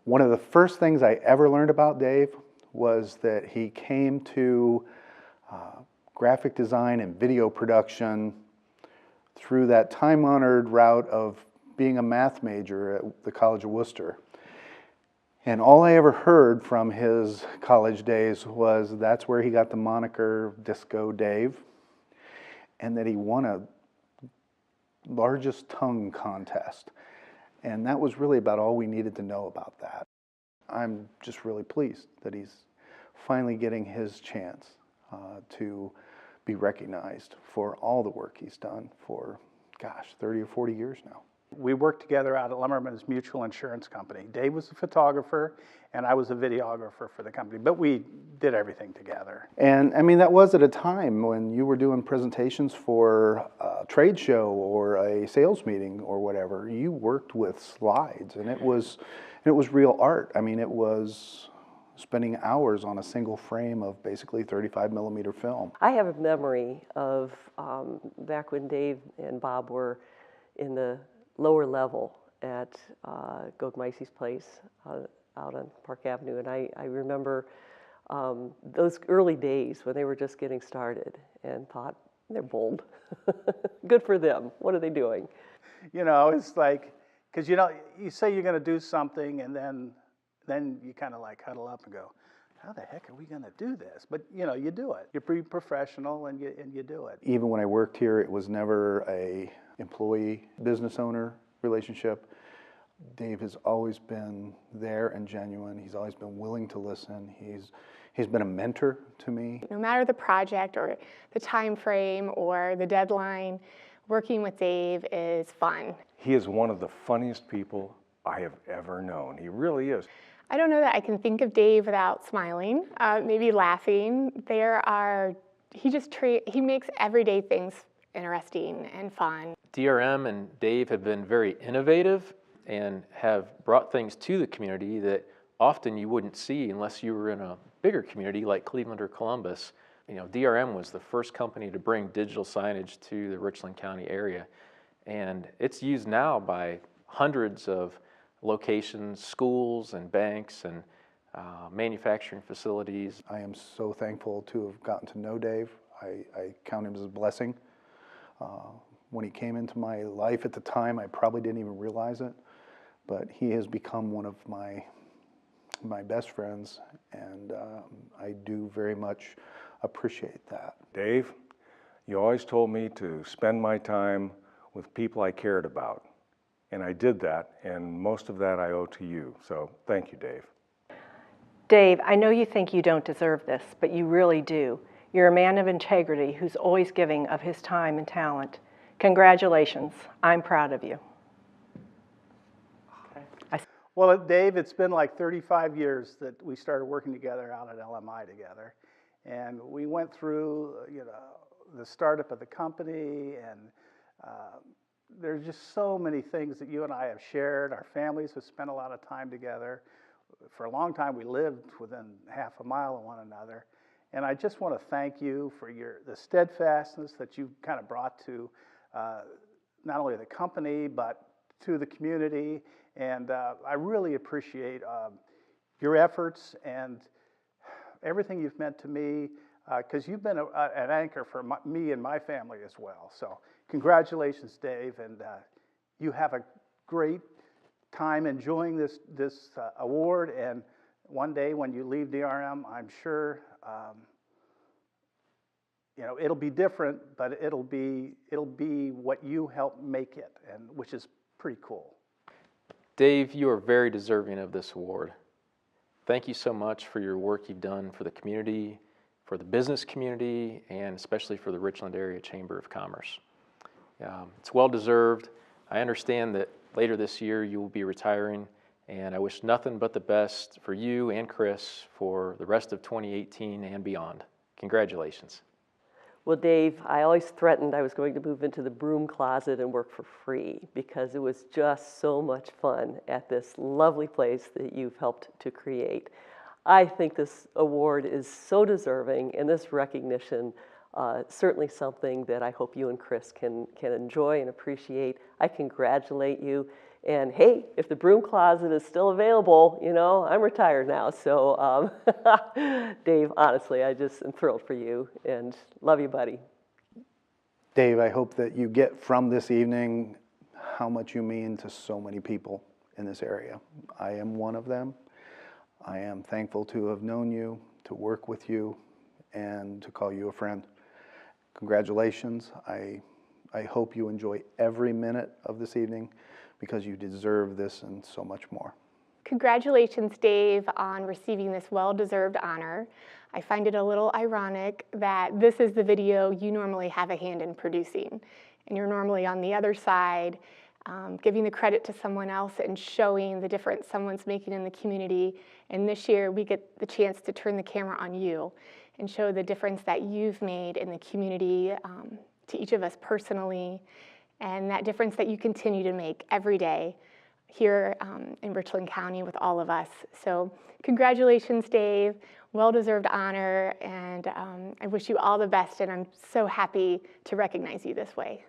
One of the first things I ever learned about Dave was that he came to graphic design and video production through that time-honored route of being a math major at the College of Worcester. And all I ever heard from his college days was that's where he got the moniker Disco Dave, and that he won a largest tongue contest. And that was really about all we needed to know about that. I'm just really pleased that he's finally getting his chance to be recognized for all the work he's done for, gosh, 30 or 40 years now. We worked together out at Lumberman's Mutual Insurance Company. Dave was a photographer, and I was a videographer for the company, but we did everything together. And I mean, that was at a time when you were doing presentations for a trade show or a sales meeting or whatever. You worked with slides, and it was real art. I mean, it was spending hours on a single frame of basically 35 millimeter film. I have a memory of back when Dave and Bob were in the lower level at Gogmeise's place out on Park Avenue, and I remember those early days when they were just getting started and thought, they're bold. Good for them. What are they doing? You know, it's like, because you know, you say you're going to do something, and then you kind of like huddle up and go, how the heck are we going to do this? But you know, you do it. You're pretty professional, and you do it. Even when I worked here, it was never a employee business owner relationship. Dave has always been there and genuine. He's always been willing to listen. He's been a mentor to me. No matter the project or the time frame or the deadline, working with Dave is fun. He is one of the funniest people I have ever known. He really is. I don't know that I can think of Dave without smiling, maybe laughing. He makes everyday things interesting and fun. DRM and Dave have been very innovative and have brought things to the community that often you wouldn't see unless you were in a bigger community like Cleveland or Columbus. You know, DRM was the first company to bring digital signage to the Richland County area, and it's used now by hundreds of locations, schools and banks and manufacturing facilities. I am so thankful to have gotten to know Dave. I count him as a blessing. When he came into my life at the time, I probably didn't even realize it, but he has become one of my best friends, and I do very much appreciate that. Dave, you always told me to spend my time with people I cared about, and I did that, and most of that I owe to you, so thank you, Dave. Dave, I know you think you don't deserve this, but you really do. You're a man of integrity who's always giving of his time and talent. Congratulations. I'm proud of you. Well, Dave, it's been like 35 years that we started working together out at LMI together. And we went through, you know, the startup of the company, and there's just so many things that you and I have shared. Our families have spent a lot of time together. For a long time, we lived within half a mile of one another. And I just want to thank you for the steadfastness that you kind of brought to not only the company, but to the community. And I really appreciate your efforts and everything you've meant to me, because you've been an anchor for me and my family as well. So congratulations, Dave, and you have a great time enjoying this award. And one day when you leave DRM, I'm sure you know, it'll be different, but it'll be what you helped make it, and which is pretty cool. Dave, you are very deserving of this award. Thank you so much for your work you've done for the community, for the business community, and especially for the Richland Area Chamber of Commerce. It's well deserved. I understand that later this year you will be retiring, and I wish nothing but the best for you and Chris for the rest of 2018 and beyond. Congratulations. Well, Dave, I always threatened I was going to move into the broom closet and work for free because it was just so much fun at this lovely place that you've helped to create. I think this award is so deserving, and this recognition certainly something that I hope you and Chris can enjoy and appreciate. I congratulate you, And hey, if the broom closet is still available, you know, I'm retired now. So Dave, honestly, I just am thrilled for you and love you, buddy. Dave, I hope that you get from this evening how much you mean to so many people in this area. I am one of them. I am thankful to have known you, to work with you, and to call you a friend. Congratulations. I hope you enjoy every minute of this evening because you deserve this and so much more. Congratulations, Dave, on receiving this well-deserved honor. I find it a little ironic that this is the video you normally have a hand in producing, and you're normally on the other side, giving the credit to someone else and showing the difference someone's making in the community. And this year, we get the chance to turn the camera on you and show the difference that you've made in the community, to each of us personally, and that difference that you continue to make every day here in Richland County with all of us. So congratulations, Dave. Well-deserved honor, and I wish you all the best, and I'm so happy to recognize you this way.